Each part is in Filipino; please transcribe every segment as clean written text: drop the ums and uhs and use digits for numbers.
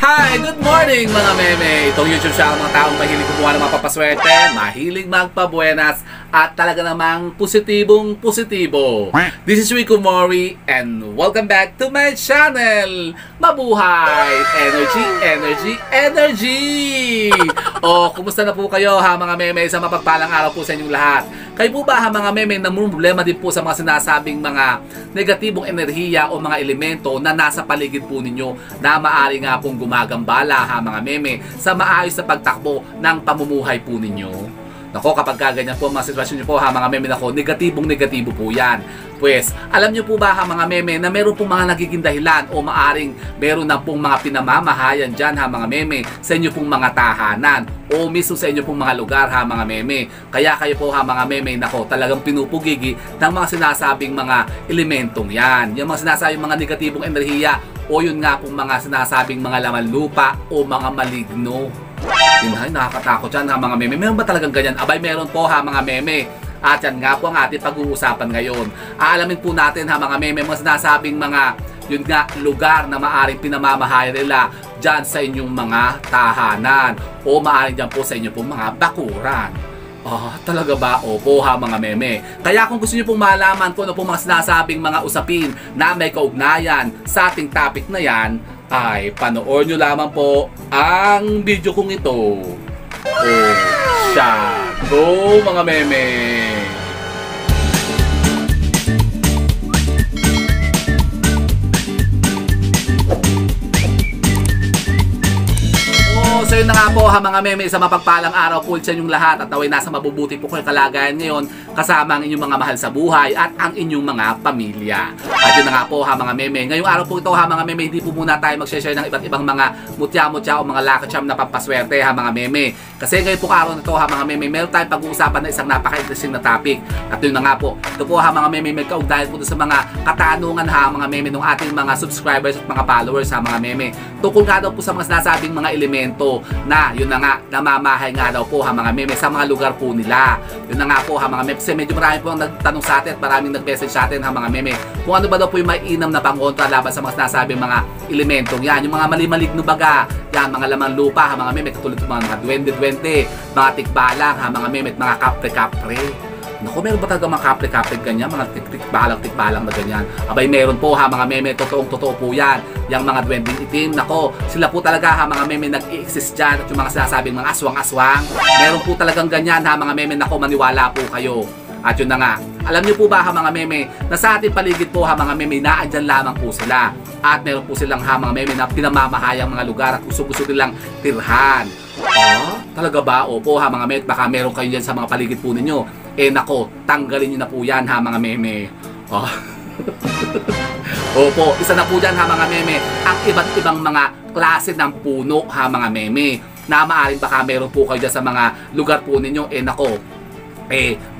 Hi! Good morning mga meme! Itong YouTube channel mga taong mahilig kumuha ng mapapaswerte, mahilig magpabuenas, at talaga namang positibong positibo. This is Rico Mori and welcome back to my channel! Mabuhay! Energy, energy, energy! O, kumusta na po kayo ha mga meme? Sa mapagpalang araw po sa inyong lahat. Kayo po ba ha mga meme na problema din po sa mga sinasabing mga negatibong enerhiya o mga elemento na nasa paligid po ninyo na maaari nga pong gumagambala ha mga meme sa maayos na pagtakbo ng pamumuhay po ninyo? Nako, kapag ganyan po mga sitwasyon nyo po ha mga meme, nako, negatibong-negatibo po yan. Pues, alam nyo po ba ha mga meme na meron pong mga nagiging dahilan o maaring meron na pong mga pinamamahayan dyan ha mga meme sa inyo pong mga tahanan o mismo sa inyo pong mga lugar ha mga meme. Kaya kayo po ha mga meme, nako, talagang pinupugigi ng mga sinasabing mga elementong yan. Yung mga sinasabing mga negatibong enerhiya o yun nga pong mga sinasabing mga laman lupa o mga maligno. Ay, nakakatakot yan ha mga meme. Meron ba talagang ganyan? Abay, meron po ha mga meme. At yan nga po ang ating pag-uusapan ngayon. Aalamin po natin ha mga meme, mga sinasabing mga yun nga lugar na maaring pinamamahay nila dyan sa inyong mga tahanan o maaring dyan po sa inyong pong mga bakuran. Talaga ba? Opo ha mga meme. Kaya kung gusto niyo pong malaman kung ano pong mga sinasabing mga usapin na may kaugnayan sa ating topic na yan, ay panoorin nyo lamang po ang video kong ito. Go mga meme! So yun na nga po ha mga meme, sa mapagpalang araw po sa inyong lahat at naway nasa mabubuti po kayo kalagayan ngayon kasama ang inyong mga mahal sa buhay at ang inyong mga pamilya. At yun na nga po ha mga meme, ngayong araw po ito ha mga meme, hindi po muna tayo mag-share ng iba't ibang mga mutya-mutya o mga lucky charm na pampaswerte ha mga meme. Kasi ngayon po araw na ito ha mga meme, meron tayong pag-uusapan na isang napaka-interesting na topic. At yun na nga po, ito po ha mga meme, may kaugnayan po sa mga katanungan ha mga meme ng ating mga subscribers at mga followers ha mga meme. Tungkol nga daw po sa mga sinasabing mga elemento na yun na nga namamahay nga daw po ha mga meme sa mga lugar po nila. Yun na nga po ha mga meme, kasi medyo marami po ang nagtanong sa atin at maraming nag-message sa atin ha mga meme kung ano ba daw po yung mainam na pangontra laban sa mga sinasabing mga elementong yan, yung mga mali-maligno baga yan, mga laman lupa ha mga meme, katulad ng mga duwende-duwende, mga tikbalang ha mga meme at mga kapre-kapre. Naku, meron ba talaga mga kapre-kapre ganyan, mga tikbalang na ganyan? Abay, meron po ha mga meme, totoong-totoo po yan. Yung mga duwending itim, nako, sila po talaga ha mga meme nag-i-exist dyan. At yung mga sinasabing mga aswang-aswang, meron po talagang ganyan ha mga meme, nako, maniwala po kayo. At yun na nga, alam niyo po ba ha mga meme, na sa ating paligid po ha mga meme, naandyan lamang po sila. At meron po silang ha mga meme na pinamamahayang mga lugar at gusto-gusto nilang tirhan. Talaga ba? Opo ha mga meme, baka meron kayo dyan sa mga paligid po ninyo. Nako, tanggalin nyo na po yan ha mga meme. Opo, isa na po dyan ha mga meme, ang iba't ibang mga klase ng puno ha mga meme, na maaaring baka meron po kayo dyan sa mga lugar po ninyo. Nako,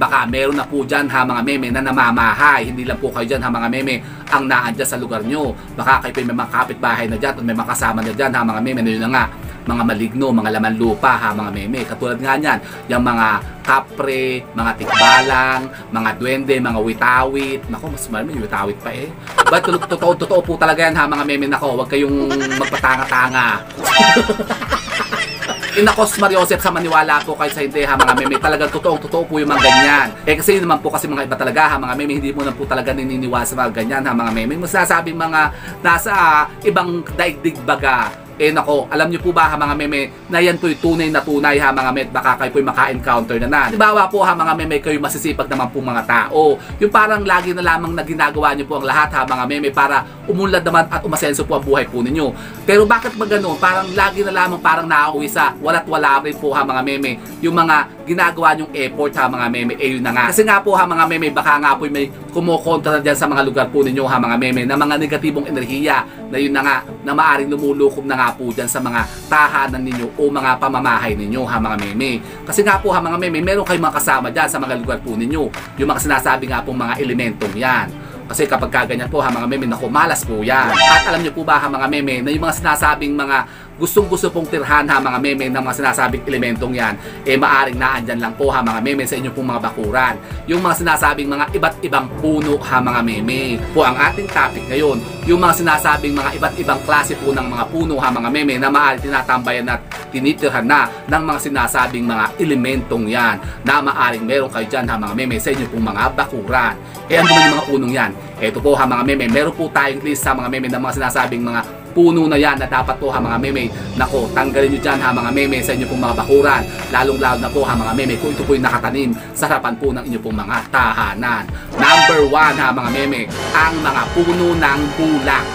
baka meron na po dyan ha mga meme na namamahay. Hindi lang po kayo dyan ha mga meme ang naandyan sa lugar nyo. Baka kayo po may mga kapitbahay na dyan at may mga kasama na dyan ha mga meme. Na yun na nga, mga maligno, mga laman lupa ha mga meme. Katulad nga nyan, yung mga kapre, mga tikbalang, mga duwende, mga witawit. Nako, mas marami yung witawit pa But totoo po talaga yan ha mga meme. Nako, huwag kayong magpatanga-tanga. Inakos Mariosep sa maniwala po kayo sa hindi ha mga meme, talagang totoo po yung mga ganyan. Kasi naman po kasi mga iba talaga ha mga meme, hindi mo na po talaga naniniwala sa mga ganyan ha mga meme. Masasabing mga nasa ibang daigdig baga. Nako, alam niyo po ba ha mga meme na yan po yung tunay na tunay ha mga meme, baka kayo po yung maka-encounter na. Halimbawa po ha mga meme, kayo masisipag naman po mga tao. Yung parang lagi na lamang na ginagawa niyo po ang lahat ha mga meme para umunlad naman at umasenso po ang buhay po ninyo. Pero bakit ba ganun? Parang lagi na lamang parang nauuwi sa wala't wala rin po ha mga meme yung mga ginagawa nyong effort ha mga meme. Yun na nga. Kasi nga po ha mga meme, baka nga po may kumukontra na dyan sa mga lugar po ninyo ha mga meme na mga negatibong enerhiya na yun na nga na maaring lumulukob na nga po dyan sa mga tahanan ninyo o mga pamamahay ninyo ha mga meme. Kasi nga po ha mga meme, meron kayong mga kasama dyan sa mga lugar po ninyo, yung mga sinasabi nga pong mga elementong yan. Kasi kapag kaganyan po ha mga meme, naku, malas po yan. At alam niyo po ba ha mga meme na yung mga sinasabing mga gustong-gusto pong tirhan ha mga meme ng mga sinasabing elementong yan, maaring naandyan lang po ha mga meme sa inyo pong mga bakuran. Yung mga sinasabing mga iba't ibang puno ha mga meme po ang ating topic ngayon. Yung mga sinasabing mga iba't ibang klase po ng mga puno ha mga meme na maaring tinatambayan at tinitirhan na ng mga sinasabing mga elementong yan na maaring meron kayo dyan ha mga meme sa inyo pong mga bakuran. Ano naman yung mga punong yan? Ito po ha mga meme, meron po tayong list sa mga meme ng mga sinasabing mga puno na yan na dapat po ha mga meme. Nako, tanggalin nyo dyan ha mga meme sa inyo pong mga bakuran. Lalong-lalo na po ha mga meme kung ito po yung nakatanim sa harapan po ng inyo pong mga tahanan. Number 1 ha mga meme, ang mga puno ng bulak.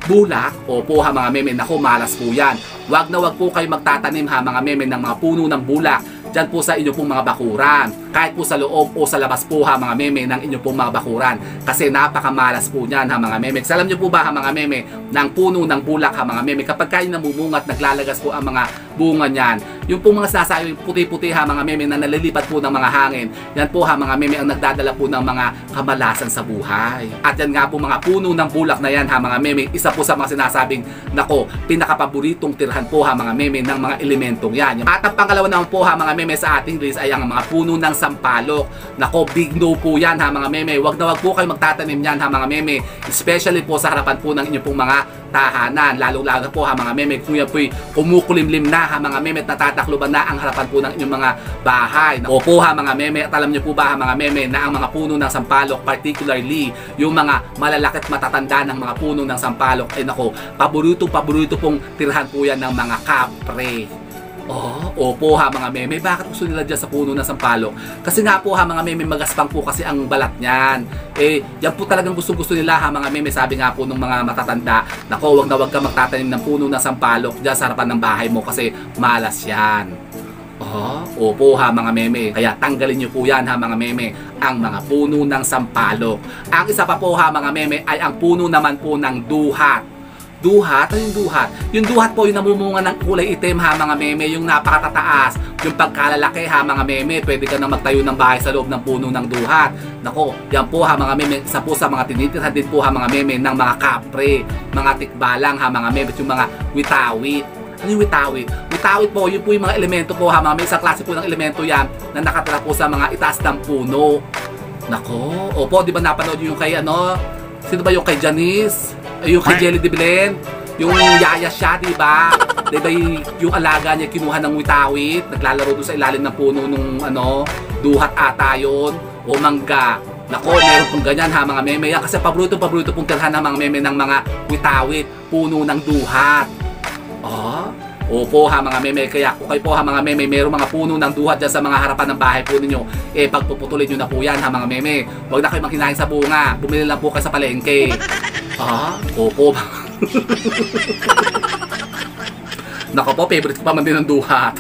Bulak, opo ha mga meme, nako malas po yan. Wag na wag po kayo magtatanim ha mga meme ng mga puno ng bulak dyan po sa inyo pong mga bakuran. Kahit po sa loob o sa labas po ha mga meme ng inyo pong mga bakuran. Kasi napakamalas po niyan ha mga meme. Alam nyo po ba ha mga meme ng puno ng bulak ha mga meme, kapag kayo namumungat naglalagas po ang mga bunga niyan, yung pong mga sinasabing puti-puti ha mga meme na nalilipat po ng mga hangin, yan po ha mga meme ang nagdadala po ng mga kamalasan sa buhay. At yan nga po mga puno ng bulak na yan ha mga meme, isa po sa mga sinasabing nako, pinakapaboritong tirhan po ha mga meme ng mga elementong yan. At ang pangalawa naman po ha mga meme sa ating list ay ang mga puno ng sampalok. Nako, big no po yan ha mga meme. Wag na wag po kayo magtatanim yan ha mga meme, especially po sa harapan po ng inyong pong mga tahanan. Lalo-lalo po ha mga meme kung yan po'y kumukulimlim na ha mga meme at natatakloban na ang harapan po ng inyong mga bahay. Opo ha mga meme, at alam nyo po ba ha mga meme na ang mga puno ng sampalok, particularly yung mga malalaki at matatanda ng mga puno ng sampalok, ay nako, paborito pong tirhan po yan ng mga kapre. Opo ha mga meme. Bakit gusto nila dyan sa puno ng sampalok? Kasi nga po ha mga meme, magaspang po kasi ang balat niyan. Yan po talagang gusto nila ha mga meme. Sabi nga po ng mga matatanda, nako, wag na wag ka magtatanim ng puno ng sampalok dyan sa harapan ng bahay mo kasi malas yan. Opo ha mga meme. Kaya tanggalin nyo po yan ha mga meme, ang mga puno ng sampalok. Ang isa pa po ha mga meme ay ang puno naman po ng duhat. Duhat? Ano yung duhat? Yung duhat po yung namumunga ng kulay itim ha mga meme, yung napakatataas, yung pagkalalaki ha mga meme. Pwede ka na magtayo ng bahay sa loob ng puno ng duhat. Nako, yan po ha mga meme, isa po sa mga tinitirhan din po ha mga meme ng mga kapre, mga tikbalang ha mga meme, yung mga witawit. Ano yung witawit? Witawit po, yun po yung mga elemento po ha mga meme. Isang klase po ng elemento yan na nakatira po sa mga itaas ng puno. Nako, opo, di ba napanood yung kay ano? Sino ba yung kay Janice? Yung kay Jelly de Belen, yung yaya siya, diba? Diba yung alaga niya kinuha ng witawit, naglalaro doon sa ilalim ng puno nung ano, duhat ata yun, o mangga. Nako, meron pong ganyan ha mga meme. Yan kasi paborito pong tirhan ng mga meme ng mga witawit, puno ng duhat. Opo ha mga meme, kaya kung kayo po ha mga meme, mayroong mga puno ng duhat dyan sa mga harapan ng bahay po ninyo, pagpuputulin nyo na po yan ha mga meme. Huwag na kayo maghinahin sa bunga, bumili lang po kayo sa palengke. Opo. Nako po, favorite ko pa man din ng duhat.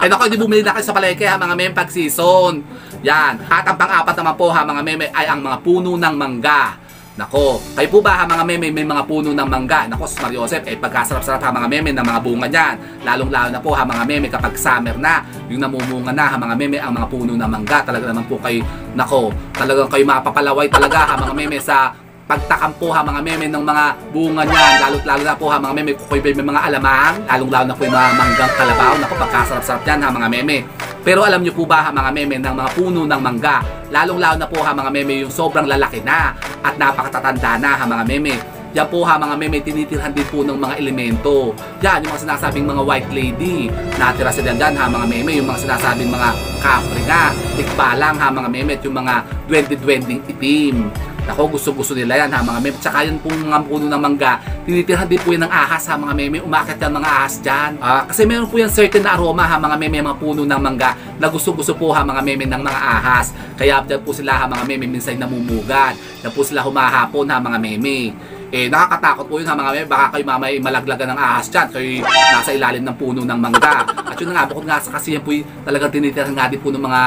Nako, hindi bumili na kayo sa palengke ha mga meme pag season. Yan. At ang pang-apat naman po ha mga meme ay ang mga puno ng mangga. Nako, kayo po ba ha mga meme may mga puno ng mangga? Nako, Sus Mariosep, pagkasarap-sarap ha mga meme ng mga bunga niyan. Lalong-lalo na po ha mga meme kapag summer na, yung namumunga na ha mga meme ang mga puno ng mangga. Talaga naman po kayo, nako, talagang kayo mapapalaway talaga ha mga meme sa pagtakam po ha mga meme ng mga bunga niyan. Lalo na po ha mga meme kung kayo may mga alamang, lalong-lalo na po yung mga manggang kalabaw. Nako, pagkasarap-sarap yan ha mga meme. Pero alam nyo po ba ha mga meme ng mga puno ng mangga, lalong-lalo na po ha mga meme yung sobrang lalaki na at napakatatanda na ha mga meme. Yan po ha mga meme, tinitirhan din po ng mga elemento. Yan, yung mga sinasabing mga white lady, natira sila dyan ha mga meme. Yung mga sinasabing mga kapre nga, tikbalang ha mga meme, at yung mga duwende-duwending itim. Nako, gusto nila yan ha mga meme. Tsaka yan pong mga puno ng mangga, tinitirhan din po yan ng ahas ha mga meme. Umakit yan mga ahas dyan. Kasi meron po yan certain na aroma ha mga meme, mga puno ng mangga na gusto po ha mga meme ng mga ahas. Kaya dyan po sila ha mga meme, minsan namumugad. Dyan po sila humahapon ha mga meme. Nakakatakot po yun ha mga meme. Baka kayo mamay malaglagan ng ahas dyan. Kayo nasa ilalim ng puno ng mangga. At yun nga, bukod nga sa kasi yan po talagang tinitirhan nga din po ng mga,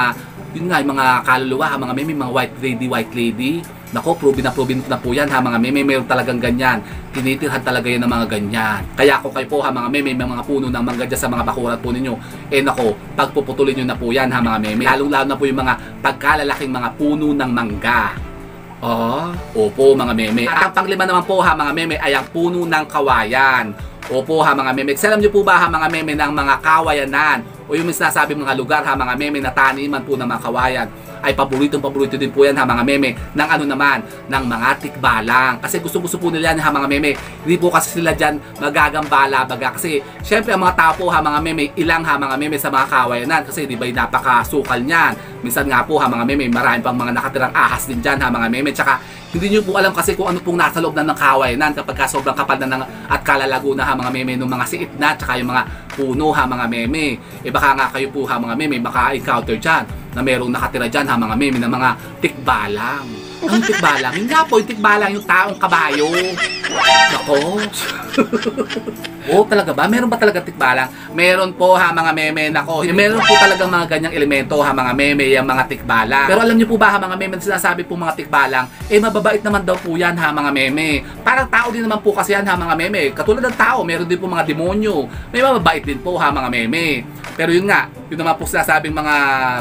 yun nga, yung mga kaluluwa ha mga meme, mga white lady. Nako, proven na po yan ha mga meme. Mayroon talagang ganyan. Tinitirhan talaga yan ng mga ganyan. Kaya kung kayo po ha mga meme, may mga puno ng mangga dyan sa mga bakuran po ninyo, nako, pagpuputulin nyo na po yan ha mga meme. Lalong-lalo na po yung mga pagkalalaking mga puno ng mangga. Opo mga meme. At ang panglima naman po ha mga meme ay ang puno ng kawayan. Opo ha mga meme. Alam nyo po ba ha mga meme ng mga kawayanan o yung sinasabi mga lugar ha mga meme na taniman po ng mga kawayan ay paborito din po yan ha mga meme ng ano naman, ng mga tikbalang. Kasi gusto po nila yan ha mga meme. Hindi po kasi sila dyan magagambala baga. Kasi syempre ang mga tao po ha mga meme, ilang ha mga meme sa mga kawayanan. Kasi di ba napakasukal niyan. Minsan nga po ha mga meme, marami pang mga nakatirang ahas din dyan ha mga meme. Tsaka hindi nyo po alam kasi kung ano pong nasa loob na ng kawayanan kapag sobrang kapal na at kalalago na ha mga meme ng mga siit na tsaka yung mga puno ha mga meme. Eh baka nga kayo po ha mga meme maka-encounter dyan na merong nakatira dyan ha mga meme ng mga tikbalang. Ang tikbalang? Yun nga po, yung tikbalang yung taong kabayo. Nako. Oh, talaga ba? Meron ba talaga tikbalang? Meron po ha mga meme. Nako, meron po talagang mga ganyang elemento ha mga meme, yung mga tikbalang. Pero alam niyo po ba ha mga meme, sinasabi po mga tikbalang, eh mababait naman daw po yan ha mga meme. Parang tao din naman po kasi yan ha mga meme. Katulad ng tao, meron din po mga demonyo. May mababait din po ha mga meme. Pero yun nga, yun naman po sinasabing mga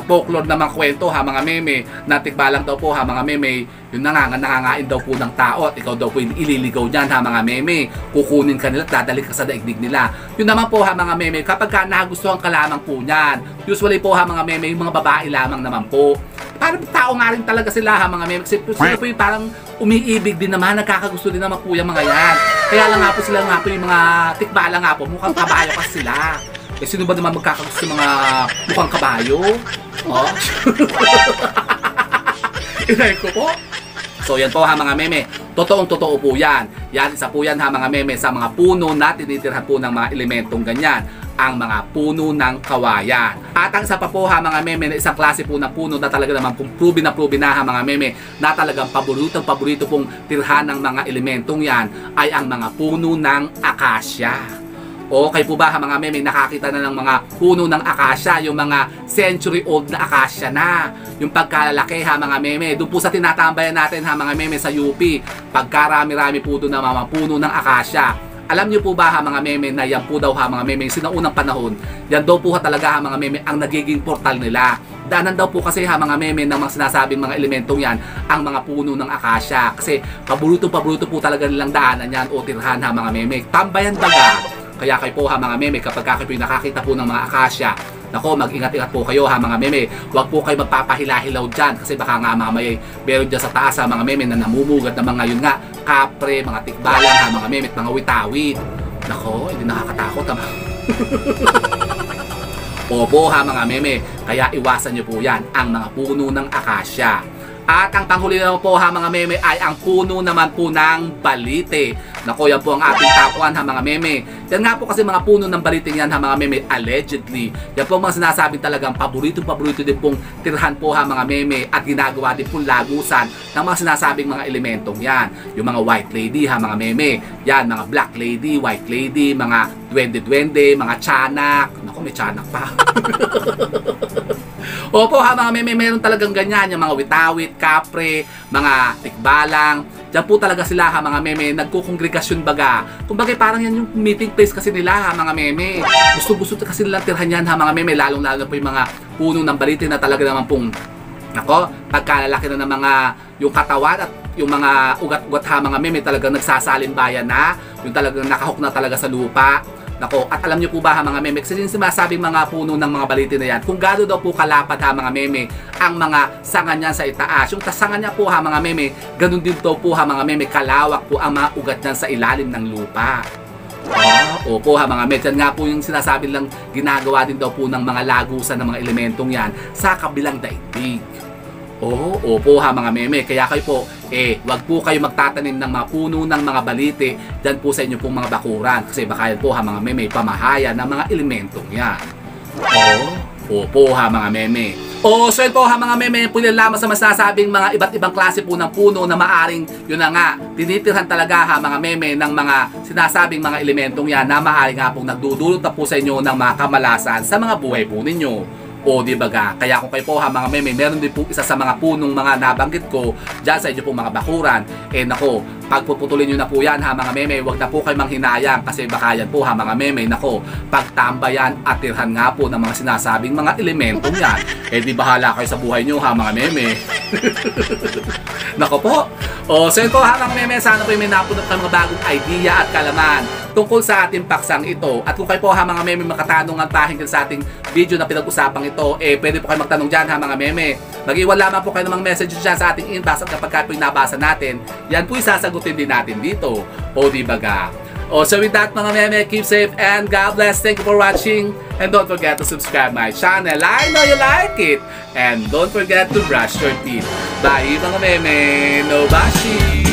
folklore na mga kwento ha mga meme, na tikbalang daw po ha mga meme, yun nangangain daw po ng tao at ikaw daw po ililigaw dyan ha mga meme. Kukunin ka nila at dadalik ka sa daigdig nila. Yun naman po ha mga meme, kapag ka nagustuhan ka lamang po niyan. Usually po ha mga meme, yung mga babae lamang naman po. Parang tao nga rin talaga sila ha mga meme. Kasi sila po yung parang umiibig din naman, nagkakagusto din naman po yung mga yan. Kaya lang nga po sila nga po yung mga tikbalang nga po, mukhang kabayo kasi sila. Eh, sino ba naman magkakagusto mga mukhang kabayo? Oh. Inay ko po. So yan po ha mga meme. Totoo po yan. Yan, isa po yan ha mga meme sa mga puno na tinitirhan po ng mga elementong ganyan. Ang mga puno ng kawayan. At ang isa pa po ha mga meme na isang klase po ng puno na talaga naman kung proven na ha mga meme na talagang paborito pong tirhan ng mga elementong yan ay ang mga puno ng akasya. O kayo po ba ha mga meme nakakita na ng mga puno ng akasya, yung mga century old na akasya na, yung pagkalalaki ha mga meme, doon po sa tinatambayan natin ha mga meme sa UP, pagkarami-rami po doon na mga puno ng akasya. Alam niyo po ba ha mga meme na yan po daw ha mga meme sinaunang panahon, yan daw po ha talaga ha mga meme ang nagiging portal nila. Daanan daw po kasi ha mga meme ng mga sinasabing mga elementong yan ang mga puno ng akasya. Kasi paborito po talaga nilang daanan yan o tirhan ha mga meme. Tambayan baga. Kaya kayo po ha mga meme, kapag kayo nakakita po ng mga akasya, nako, mag-ingat-ingat po kayo ha mga meme. Huwag po kayo magpapahilahilaw dyan kasi baka nga mamaya meron dyan sa taas ha mga meme na namumugat na mga yun nga, kapre, mga tikbalang ha mga meme at mga witawid. Nako, hindi nakakatakot ha. Opo ha mga meme, kaya iwasan nyo po yan, ang mga puno ng akasya. At ang panghuli naman po ha mga meme ay ang puno naman po ng balite. Nako, yan po ang ating top 1 ha mga meme. Yan nga po kasi mga puno ng balite yan ha mga meme, allegedly. Yan po mga sinasabing talagang paborito din pong tirhan po ha mga meme at ginagawa din pong lagusan ng mga sinasabing mga elementong yan. Yung mga white lady ha mga meme. Yan, mga black lady, white lady, mga duwende-duwende, mga tiyanak. Nako, may tiyanak pa. Opo ha mga meme, meron talagang ganyan, yung mga witawit, kapre, mga tikbalang. Diyan po talaga sila ha mga meme, nagkukongregasyon baga. Kumbaga parang yan yung meeting place kasi nila ha mga meme. Gusto kasi nilang tirhan yan ha mga meme, lalong na po yung mga puno ng balite na talaga naman pong, nako, pagkalalaki na ng mga yung katawan at yung mga ugat-ugat ha mga meme, talagang nagsasalimbayan na, yung talagang nakahok na talaga sa lupa. Nako, at alam niyo po ba ha mga meme, kasi yung sinasabing mga puno ng mga balite na yan, kung gano'n daw po kalapad ha mga meme, ang mga sanga niyan sa itaas. Yung sanga niya po ha mga meme, ganun din daw po ha mga meme, kalawak po ang mga ugat niyan sa ilalim ng lupa. Opo ha mga meme, yan nga po yung sinasabi lang ginagawa din daw po ng mga lagusan ng mga elementong yan sa kabilang daigdig. Opo ha mga meme, kaya kayo po, wag po kayo magtatanim ng mga puno ng mga balite dyan po sa inyo pong mga bakuran. Kasi baka yan po ha mga meme, pamahaya ng mga elementong yan. Opo ha mga meme. So yun po ha mga meme, punin lamang sa masasabing mga iba't ibang klase po ng puno na maaring, yun na nga, tinitirhan talaga ha mga meme ng mga sinasabing mga elementong yan na maaring nga pong nagdudulot na po sa inyo ng mga kamalasan sa mga buhay po ninyo. Di ba ga? Kaya kung kayo po ha mga meme, meron din po isa sa mga punong mga nabanggit ko dyan sa inyo pong mga bakuran, nako, pagpuputulin nyo na po yan ha mga meme, huwag na po kayo manghinayang kasi baka yan po ha mga meme, nako, pagtambayan at tirhan nga po ng mga sinasabing mga elementong yan. Eh di bahala kayo sa buhay nyo ha mga meme. Nako po. O so yun po ha mga meme, sana po may napunot ng mga bagong idea at kalaman tungkol sa ating paksang ito. At kung kayo po ha mga meme makatanungan pahinggil sa ating video na pinag-usapang ito, eh pwede po kayo magtanong dyan ha mga meme. Mag-iwan lamang po kayo ng mga messages dyan sa ating inbox at kapag po yung nabasa natin, yan po isasagutin din natin dito. O di baga. O so with that mga meme, keep safe and God bless. Thank you for watching and don't forget to subscribe my channel. I know you like it. And don't forget to brush your teeth. Bye mga meme. No bashi!